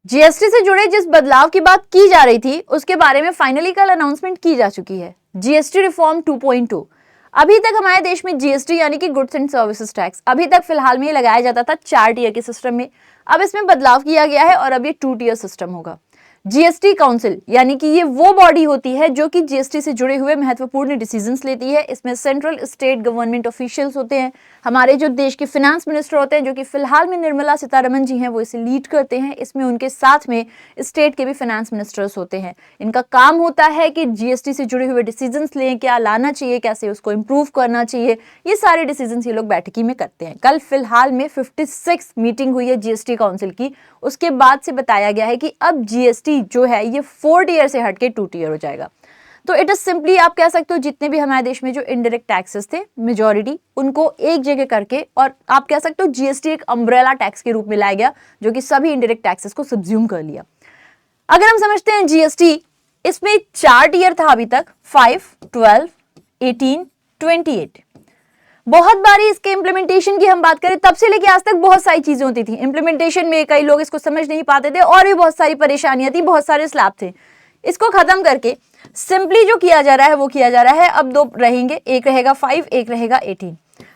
GST से जुड़े जिस बदलाव की बात की जा रही थी उसके बारे में फाइनली कल अनाउंसमेंट की जा चुकी है। GST reform 2.2। अभी तक हमारे देश में जीएसटी यानी कि गुड्स एंड सर्विसेज टैक्स अभी तक फिलहाल में लगाया जाता था 4 टीयर के सिस्टम में। अब इसमें बदलाव किया गया है और अब ये 2 टीयर सिस्टम होगा। जीएसटी काउंसिल यानी कि ये वो बॉडी होती है जो कि जीएसटी से जुड़े हुए महत्वपूर्ण डिसीजंस लेती है। इसमें सेंट्रल स्टेट गवर्नमेंट ऑफिशियल्स होते हैं, हमारे जो देश के फिनेंस मिनिस्टर होते हैं जो कि फिलहाल में निर्मला सीतारमण जी हैं वो इसे लीड करते हैं। इसमें उनके साथ में स्टेट के भी फिनेंस मिनिस्टर्स होते हैं। इनका काम होता है कि जीएसटी से जुड़े हुए डिसीजंस लें, क्या लाना चाहिए, कैसे उसको इम्प्रूव करना चाहिए, ये सारे डिसीजंस ये लोग बैठकी में करते हैं। कल फिलहाल में 56 मीटिंग हुई है जीएसटी काउंसिल की। उसके बाद से बताया गया है कि अब जीएसटी जो है ये 4 टीयर से हटके 2 टीयर हो जाएगा। तो इट इज सिंपली आप कह सकते हो जितने भी हमारे देश में जो इनडायरेक्ट टैक्सेस थे मेजॉरिटी उनको एक जगह करके, और आप कह सकते हो जीएसटी एक अम्ब्रेला टैक्स के रूप में लाया गया जो कि सभी इनडायरेक्ट टैक्सेस को सब्ज्यूम कर लिया। अगर हम समझते हैं जीएसटी, इसमें 4 टीयर था अभी तक, 5, 12, 18, 28। बहुत बारी इसके इंप्लीमेंटेशन की हम बात करें तब से लेके आज तक बहुत सारी चीजें होती थी। इंप्लीमेंटेशन में कई लोग इसको समझ नहीं पाते थे और भी बहुत सारी परेशानियां थी, बहुत सारे स्लैब थे। इसको खत्म करके सिंपली जो किया जा रहा है वो किया जा रहा है। अब 2 रहेंगे, एक रहेगा 5, एक रहेगा 18।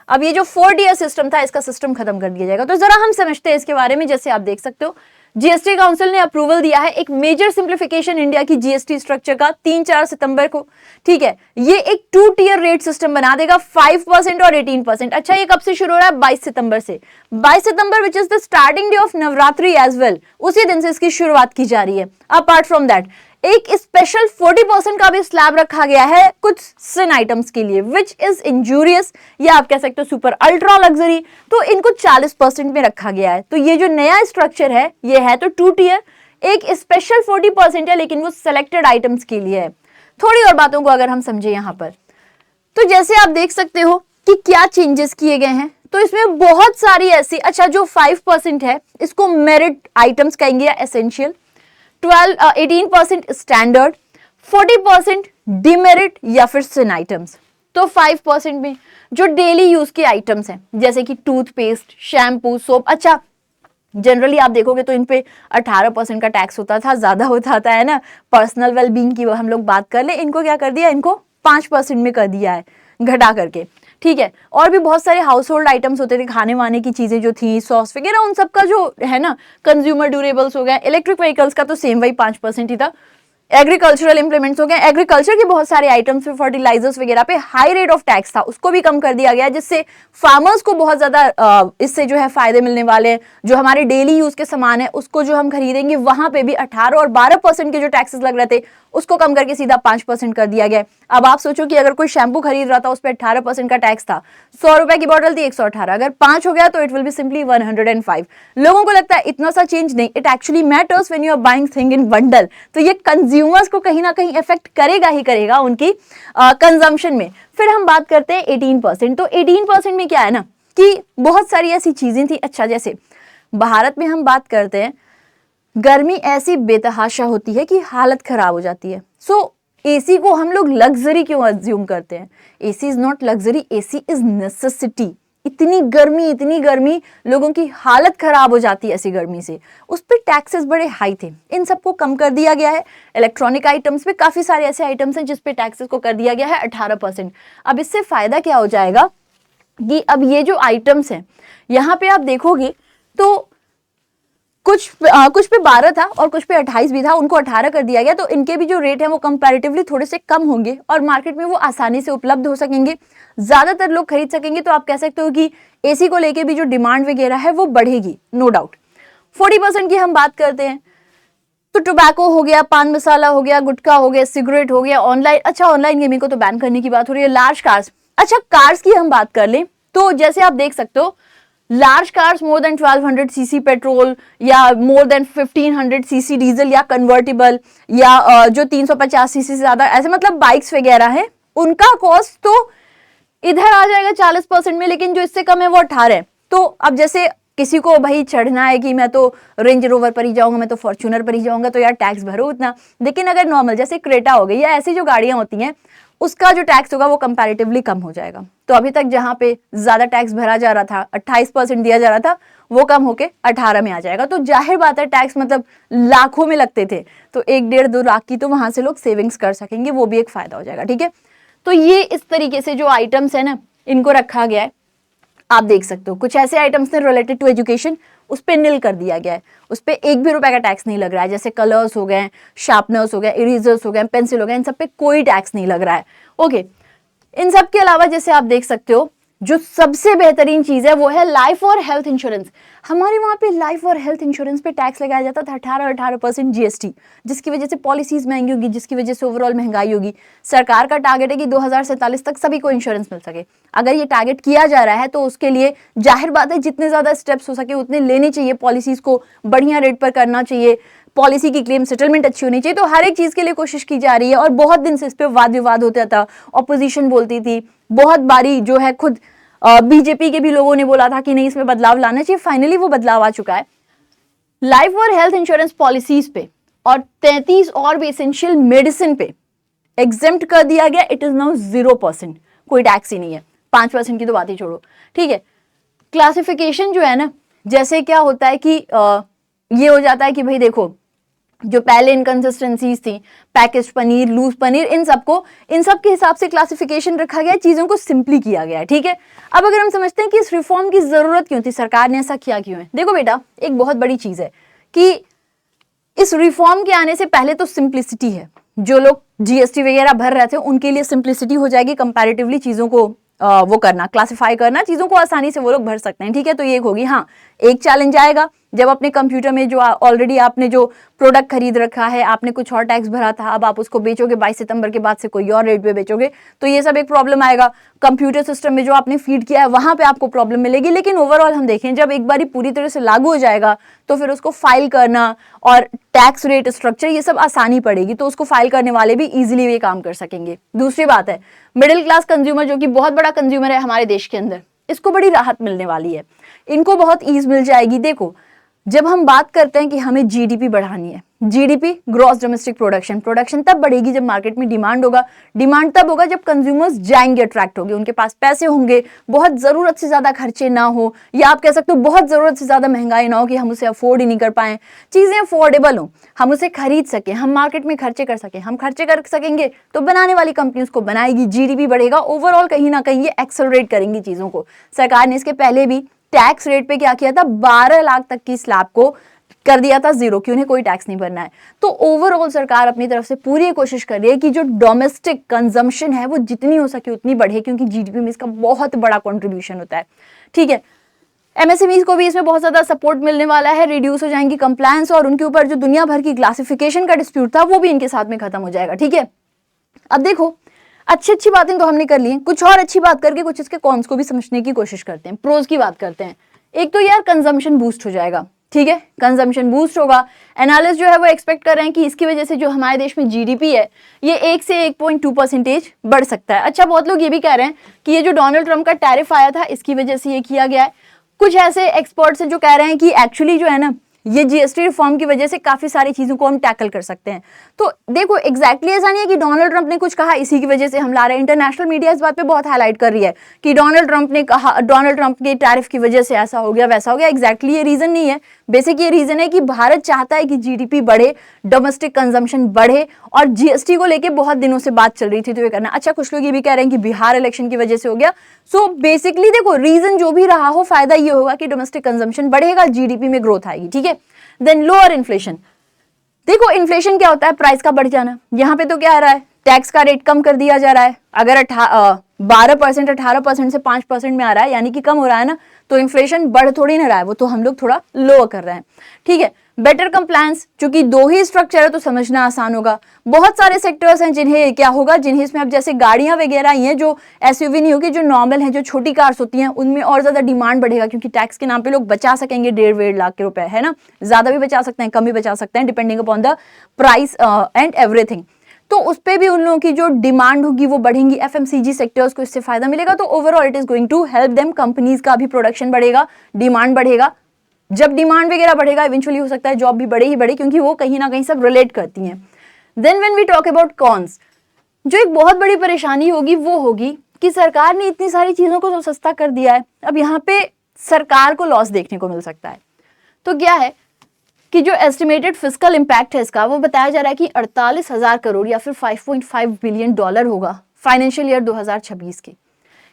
अब ये जो 4 टीयर सिस्टम था इसका सिस्टम खत्म कर दिया जाएगा। तो जरा हम समझते हैं इसके बारे में। जैसे आप देख सकते हो जीएसटी काउंसिल ने अप्रूवल दिया है एक मेजर सिंप्लीफिकेशन इंडिया की जीएसटी स्ट्रक्चर का 3-4 सितंबर को। ठीक है, ये एक 2 टीयर रेट सिस्टम बना देगा, 5% और 18%। अच्छा, ये कब से शुरू हो रहा है? 22 सितंबर से। 22 सितंबर which is the starting day of Navratri as well, उसी दिन से इसकी शुरुआत की जा रही है। अपार्ट फ्रॉम दैट एक स्पेशल 40% का भी स्लैब रखा गया है कुछ सिन आइटम्स के लिए विच इज इंजूरियस, या आप कह सकते हो सुपर अल्ट्रा लग्जरी, तो इनको 40% में रखा गया है। तो ये जो नया स्ट्रक्चर है ये है तो 2 टीयर, एक स्पेशल 40% है लेकिन वो सिलेक्टेड आइटम्स के लिए है। थोड़ी और बातों को अगर हम समझे यहां पर, तो जैसे आप देख सकते हो कि क्या चेंजेस किए गए हैं। तो इसमें बहुत सारी ऐसी, अच्छा जो 5% है इसको मेरिट आइटम्स कहेंगे या एसेंशियल, 18% स्टैंडर्ड, 40% डिमेरिट या फिर सिन आइटम्स। तो 5% में जो डेली यूज के आइटम्स हैं जैसे कि टूथपेस्ट, शैम्पू, सोप। अच्छा, जनरली आप देखोगे तो इन पे 18% का टैक्स होता था, ज्यादा होता था, है ना। पर्सनल वेलबींग की हम लोग बात कर ले, इनको क्या कर दिया, इनको 5% में कर दिया है घटा करके। ठीक है, और भी बहुत सारे हाउस होल्ड आइटम्स होते थे, खाने वाने की चीजें जो थी, सॉस वगैरह, उन सब का जो है ना, कंज्यूमर ड्यूरेबल्स हो गए, इलेक्ट्रिक व्हीकल्स का तो सेम वही 5% ही था। एग्रीकल्चरल इंप्लीमेंट्स हो गए, एग्रीकल्चर के बहुत सारे आइटम्स पे, फर्टिलाइजर्स वगैरह पे हाई रेट ऑफ टैक्स था, उसको भी कम कर दिया गया, जिससे फार्मर्स को बहुत ज्यादा इससे जो है फायदे मिलने वाले हैं। जो हमारे डेली यूज के सामान है उसको जो हम खरीदेंगे वहां पे भी 18 और 12% के जो टैक्सेस लग रहे थे उसको कम करके सीधा 5% कर दिया गया। अब आप सोचो कि अगर कोई शैम्पू खरीद रहा था उस पर 18% का टैक्स था, 100 रुपए की बॉटल थी 118, अगर 5 हो गया तो इट विल बी सिंपली 105। लोगों को लगता है इतना सा चेंज नहीं, it actually matters when you are buying thing in bundle. तो ये कंज्यूमर्स को कहीं ना कहीं इफेक्ट करेगा ही करेगा उनकी कंजम्पशन में। फिर हम बात करते हैं 18%। तो 18% में क्या है ना कि बहुत सारी ऐसी चीजें थी। अच्छा, जैसे भारत में हम बात करते हैं, गर्मी ऐसी बेतहाशा होती है कि हालत खराब हो जाती है। सो एसी को हम लोग लग्जरी क्यों अज्यूम करते हैं? AC is not luxury, AC is necessity. इतनी गर्मी लोगों की हालत खराब हो जाती है ऐसी गर्मी से। उस पर टैक्सेस बड़े हाई थे, इन सबको कम कर दिया गया है। इलेक्ट्रॉनिक आइटम्स पे काफी सारे ऐसे आइटम्स हैं जिस पे टैक्सेस को कर दिया गया है 18%। अब इससे फायदा क्या हो जाएगा कि अब ये जो आइटम्स हैं यहाँ पे आप देखोगे तो कुछ पे 12 था और कुछ पे 28 भी था, उनको 18 कर दिया गया। तो इनके भी जो रेट है वो कंपैरेटिवली थोड़े से कम होंगे और मार्केट में वो आसानी से उपलब्ध हो सकेंगे, ज्यादातर लोग खरीद सकेंगे। तो आप कह सकते हो कि एसी को लेके भी जो डिमांड वगैरह है वो बढ़ेगी, नो डाउट। 40% की हम बात करते हैं तो टोबैको हो गया, पान मसाला हो गया, गुटखा हो गया, सिगरेट हो गया, ऑनलाइन, अच्छा ऑनलाइन गेमिंग को तो बैन करने की बात हो रही है। लार्ज कार्स, अच्छा कार्स की हम बात कर लें तो जैसे आप देख सकते हो large cars more than 1200 CC petrol या मोर देन 1500 सीसी डीजल या कन्वर्टिबल या जो 350 सीसी से ज्यादा, ऐसे मतलब बाइक्स वगैरह है, उनका कॉस्ट तो इधर आ जाएगा 40% में, लेकिन जो इससे कम है वो 18 है। तो अब जैसे किसी को भाई चढ़ना है कि मैं तो रेंज रोवर पर ही जाऊंगा, मैं तो फॉर्च्यूनर पर ही जाऊंगा, तो यार टैक्स भरो उतना। लेकिन अगर नॉर्मल जैसे क्रेटा हो गई या ऐसी जो गाड़ियां होती हैं उसका जो टैक्स होगा वो कंपैरेटिवली कम हो जाएगा। तो अभी तक जहां पे ज्यादा टैक्स भरा जा रहा था, 28% दिया जा रहा था, वो कम होके 18 में आ जाएगा। तो जाहिर बात है टैक्स मतलब लाखों में लगते थे, तो 1-1.5-2 लाख की तो वहां से लोग सेविंग्स कर सकेंगे, वो भी एक फायदा हो जाएगा। ठीक है, तो ये इस तरीके से जो आइटम्स है ना इनको रखा गया है। आप देख सकते हो कुछ ऐसे आइटम्स ने रिलेटेड टू एजुकेशन उस पर निल कर दिया गया है, उस पर 1 भी रुपए का टैक्स नहीं लग रहा है। जैसे कलर्स हो गए, शार्पनर्स हो गए, इरेजर्स हो गए, पेंसिल हो गए, इन सब पे कोई टैक्स नहीं लग रहा है। ओके, इन सब के अलावा जैसे आप देख सकते हो जो सबसे बेहतरीन चीज है वो है लाइफ और हेल्थ इंश्योरेंस। हमारे वहां पे लाइफ और हेल्थ इंश्योरेंस पे टैक्स लगाया जाता था 18% जीएसटी, जिसकी वजह से पॉलिसीज महंगी होगी, जिसकी वजह से ओवरऑल महंगाई होगी। सरकार का टारगेट है कि 2047 तक सभी को इंश्योरेंस मिल सके। अगर ये टारगेट किया जा रहा है तो उसके लिए जाहिर बात है जितने ज्यादा स्टेप्स हो सके उतने लेने चाहिए, पॉलिसीज को बढ़िया रेट पर करना चाहिए, पॉलिसी की क्लेम सेटलमेंट अच्छी होनी चाहिए। तो हर एक चीज के लिए कोशिश की जा रही है और बहुत दिन से इस पे वाद विवाद होता था, ऑपोजिशन बोलती थी, बहुत बारी जो है खुद बीजेपी के भी लोगों ने बोला था कि नहीं इसमें बदलाव लाना चाहिए। फाइनली वो बदलाव आ चुका है लाइफ और हेल्थ इंश्योरेंस पॉलिसीज पे, और 33 और भी एसेंशियल मेडिसिन पे एग्जेम्प्ट कर दिया गया। इट इज नाउ 0%, कोई टैक्स ही नहीं है। 5% की तो बात ही छोड़ो। ठीक है, क्लासिफिकेशन जो है ना, जैसे क्या होता है कि ये हो जाता है कि भाई देखो जो पहले इनकंसिस्टेंसीज थी, पैकेज पनीर, लूज पनीर, इन सब के हिसाब से क्लासिफिकेशन रखा गया है, चीजों को सिंपली किया गया है। ठीक है, अब अगर हम समझते हैं कि इस रिफॉर्म की जरूरत क्यों थी, सरकार ने ऐसा किया क्यों है। देखो बेटा, एक बहुत बड़ी चीज है कि इस रिफॉर्म के आने से पहले तो सिंप्लिसिटी है। जो लोग जीएसटी वगैरह भर रहे थे उनके लिए सिंप्लिसिटी हो जाएगी, कंपैरेटिवली चीजों को वो करना, क्लासिफाई करना, चीजों को आसानी से वो लोग भर सकते हैं। ठीक है, तो ये एक होगी। हाँ, एक चैलेंज आएगा जब अपने कंप्यूटर में जो ऑलरेडी आपने जो प्रोडक्ट खरीद रखा है, आपने कुछ और टैक्स भरा था, अब आप उसको बेचोगे 22 सितंबर के बाद से कोई और रेट पे बेचोगे, तो ये सब एक प्रॉब्लम आएगा। कंप्यूटर सिस्टम में जो आपने फीड किया है वहां पे आपको प्रॉब्लम मिलेगी। लेकिन ओवरऑल हम देखें जब एक बार पूरी तरह से लागू हो जाएगा तो फिर उसको फाइल करना और टैक्स रेट स्ट्रक्चर ये सब आसानी पड़ेगी, तो उसको फाइल करने वाले भी इजीली ये काम कर सकेंगे। दूसरी बात है मिडिल क्लास कंज्यूमर, जो कि बहुत बड़ा कंज्यूमर है हमारे देश के अंदर, इसको बड़ी राहत मिलने वाली है, इनको बहुत ईज मिल जाएगी। देखो, जब हम बात करते हैं कि हमें जीडीपी बढ़ानी है, जीडीपी ग्रॉस डोमेस्टिक प्रोडक्शन तब बढ़ेगी जब मार्केट में डिमांड होगा। डिमांड तब होगा जब कंज्यूमर्स जाएंगे, अट्रैक्ट होंगे, उनके पास पैसे होंगे, बहुत जरूरत से ज्यादा खर्चे ना हो, या आप कह सकते हो बहुत जरूरत से ज्यादा महंगाई ना हो कि हम उसे अफोर्ड ही नहीं कर पाए, चीजें अफोर्डेबल हो, हम उसे खरीद सके, हम मार्केट में खर्चे कर सके। हम खर्चे कर सकेंगे तो बनाने वाली कंपनी उसको बनाएगी, जीडीपी बढ़ेगा, ओवरऑल कहीं ना कहीं ये एक्सेलरेट करेंगी चीजों को। सरकार ने इसके पहले भी टैक्स रेट पे क्या किया था, 12 लाख तक की स्लैब को कर दिया था 0 कि उन्हें कोई टैक्स नहीं भरना है। तो ओवरऑल सरकार अपनी तरफ से पूरी कोशिश कर रही है कि जो डोमेस्टिक कंजम्पशन है वो जितनी हो सके उतनी बढ़े, क्योंकि जीडीपी में इसका बहुत बड़ा कंट्रीब्यूशन होता है। ठीक है, एमएसएमईज को भी इसमें बहुत ज्यादा सपोर्ट मिलने वाला है, रिड्यूस हो जाएंगी कंप्लायंस, और उनके ऊपर जो दुनिया भर की क्लासिफिकेशन का डिस्प्यूट था वो भी इनके साथ में खत्म हो जाएगा। ठीक है, अब देखो अच्छी बातें तो हमने कर ली, कुछ और अच्छी बात करके कुछ इसके कॉन्स को भी समझने की कोशिश करते हैं, प्रोज की बात करते हैं। एक तो यार कंजम्पशन बूस्ट हो जाएगा। ठीक है, कंजम्पशन बूस्ट होगा। एनालिस्ट जो है वो एक्सपेक्ट कर रहे हैं कि इसकी वजह से जो हमारे देश में जीडीपी है ये 1 से 1.2% बढ़ सकता है। अच्छा, बहुत लोग ये भी कह रहे हैं कि ये जो डोनाल्ड ट्रंप का टैरिफ आया था इसकी वजह से ये किया गया है। कुछ ऐसे एक्सपर्ट्स हैं जो कह रहे हैं कि एक्चुअली जो है ना ये जीएसटी रिफॉर्म की वजह से काफी सारी चीजों को हम टैकल कर सकते हैं। तो देखो एग्जैक्टली ऐसा नहीं है कि डोनाल्ड ट्रंप ने कुछ कहा इसी की वजह से हम ला रहे हैं। इंटरनेशनल मीडिया इस बात पे बहुत हाईलाइट कर रही है कि डोनाल्ड ट्रंप ने कहा, डोनाल्ड ट्रंप के टैरिफ की वजह से ऐसा हो गया वैसा हो गया। एग्जैक्टली ये रीजन नहीं है। बेसिक ये रीजन है कि भारत चाहता है कि जीडीपी बढ़े, डोमेस्टिक कंजम्पशन बढ़े, और जीएसटी को लेके बहुत दिनों से बात चल रही थी तो ये करना। अच्छा, कुछ लोग ये भी कह रहे हैं कि बिहार इलेक्शन की वजह से हो गया। सो बेसिकली देखो रीजन जो भी रहा हो, फायदा ये होगा कि डोमेस्टिक कंजम्पशन बढ़ेगा, जीडीपी में ग्रोथ आएगी। ठीक है, देन लोअर इन्फ्लेशन। देखो इन्फ्लेशन क्या होता है, प्राइस का बढ़ जाना। यहाँ पे तो क्या आ रहा है, टैक्स का रेट कम कर दिया जा रहा है। अगर 12% 18% से 5% में आ रहा है, यानी कि कम हो रहा है ना, तो इन्फ्लेशन बढ़ थोड़ी ना रहा है, वो तो हम लोग थोड़ा लोअर कर रहे हैं। ठीक है, बेटर कंप्लायंस, चूंकि 2 ही स्ट्रक्चर है तो समझना आसान होगा। बहुत सारे सेक्टर्स हैं जिन्हें क्या होगा, जिन्हें इसमें अब जैसे गाड़ियां वगैरह ही हैं जो एसयूवी नहीं होगी, जो नॉर्मल है, जो छोटी कार्स होती हैं, उनमें और ज्यादा डिमांड बढ़ेगा, क्योंकि टैक्स के नाम पे लोग बचा सकेंगे 1.5 लाख के रुपए, है ना। ज्यादा भी बचा सकते हैं, कम भी बचा सकते हैं, depending upon the price and everything. तो उस पे भी उन लोगों की जो डिमांड होगी वो बढ़ेंगी। एफएमसीजी सेक्टर्स को इससे फायदा मिलेगा। तो overall it is going to help them. Companies का भी प्रोडक्शन बढ़ेगा, डिमांड बढ़ेगा। जब डिमांड वगैरह बढ़ेगा इवेंचुअली हो सकता है जॉब भी बढ़े ही बढ़े, क्योंकि वो कहीं ना कहीं सब रिलेट करती हैं। Then when we talk about cons, जो एक बहुत बड़ी परेशानी होगी वो होगी कि सरकार ने इतनी सारी चीजों को तो सस्ता कर दिया है, अब यहाँ पे सरकार को लॉस देखने को मिल सकता है। तो क्या है कि जो एस्टिमेटेड फिस्कल इम्पैक्ट है इसका, वो बताया जा रहा है कि 48,000 करोड़ या फिर 5.5 बिलियन डॉलर होगा फाइनेंशियल ईयर 2026 के।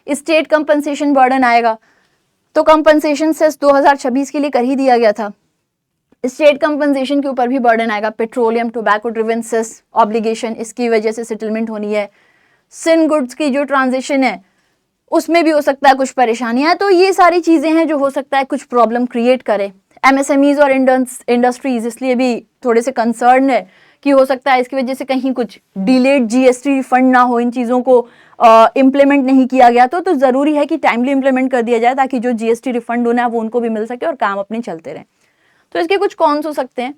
स्टेट कंपनसेशन बर्डन आएगा, तो कंपनसेशन सेस 2026 के लिए कर ही दिया गया था। स्टेट कंपनसेशन के ऊपर भी बर्डन आएगा। Petroleum tobacco driven cess obligation, इसकी वजह से सेटलमेंट होनी है। सिन गुड्स की जो ट्रांजिशन है उसमें भी हो सकता है कुछ परेशानियां। तो ये सारी चीजें हैं जो हो सकता है कुछ प्रॉब्लम क्रिएट करे। एमएसएमईज और इंडस्ट्रीज इसलिए भी थोड़े से कंसर्न है कि हो सकता है इसकी वजह से कहीं कुछ डिलेड जीएसटी रिफंड ना हो, इन चीज़ों को इम्प्लीमेंट नहीं किया गया तो ज़रूरी है कि टाइमली इम्प्लीमेंट कर दिया जाए ताकि जो जीएसटी रिफंड होना है वो उनको भी मिल सके और काम अपने चलते रहें। तो इसके कुछ कॉन्स हो सकते हैं।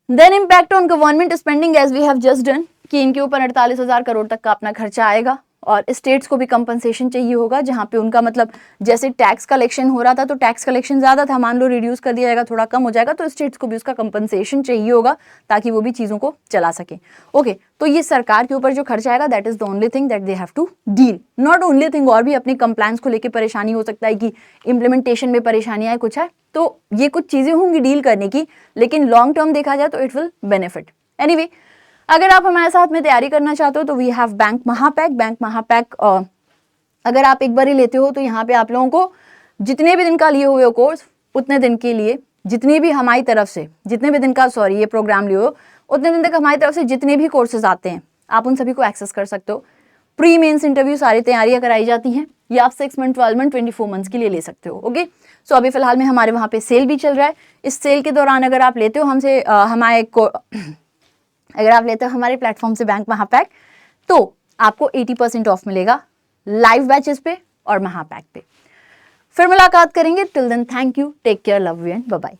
Then impact on government spending as we have just done, कि इनके ऊपर 48,000 करोड़ तक का अपना खर्चा आएगा और स्टेट्स को भी कंपनसेशन चाहिए होगा, जहां पे उनका मतलब जैसे टैक्स कलेक्शन हो रहा था तो टैक्स कलेक्शन ज़्यादा था, मान लो रिड्यूस कर दिया जाएगा, थोड़ा कम हो जाएगा, तो स्टेट्स को भी उसका कंपनसेशन चाहिए होगा ताकि वो भी चीज़ों को चला सके। ओके, तो ये सरकार के ऊपर जो खर्चा आएगा that is the only thing that they have to deal. Not only thing, और भी अपनी कंप्लायंस को लेकर परेशानी हो सकता है कि इम्प्लीमेंटेशन में परेशानियाँ कुछ है, तो ये कुछ चीज़ें होंगी डील करने की, लेकिन लॉन्ग टर्म देखा जाए तो इट विल बेनिफिट। एनीवे, अगर आप हमारे साथ में तैयारी करना चाहते हो तो वी हैव बैंक महापैक अगर आप एक बार ही लेते हो तो यहाँ पे आप लोगों को जितने भी दिन का लिए हुए हो कोर्स, उतने दिन के लिए जितने भी हमारी तरफ से जितने भी दिन का ये प्रोग्राम लिए हो, उतने दिन तक हमारी तरफ से जितने भी कोर्सेज आते हैं आप उन सभी को एक्सेस कर सकते हो। प्री मेंस इंटरव्यू सारी तैयारियां कराई जाती हैं, या आप 6 मंथ 12 मंथ 24 मंथ्स के लिए ले सकते हो। ओके, सो अभी फिलहाल में हमारे वहाँ पे सेल भी चल रहा है। इस सेल के दौरान अगर आप लेते हो हमसे अगर आप लेते हो हमारे प्लेटफॉर्म से बैंक महापैक, तो आपको 80% ऑफ मिलेगा लाइव बैचेस पे और महापैक पे। फिर मुलाकात करेंगे। Till then thank you, take care, love you and bye bye.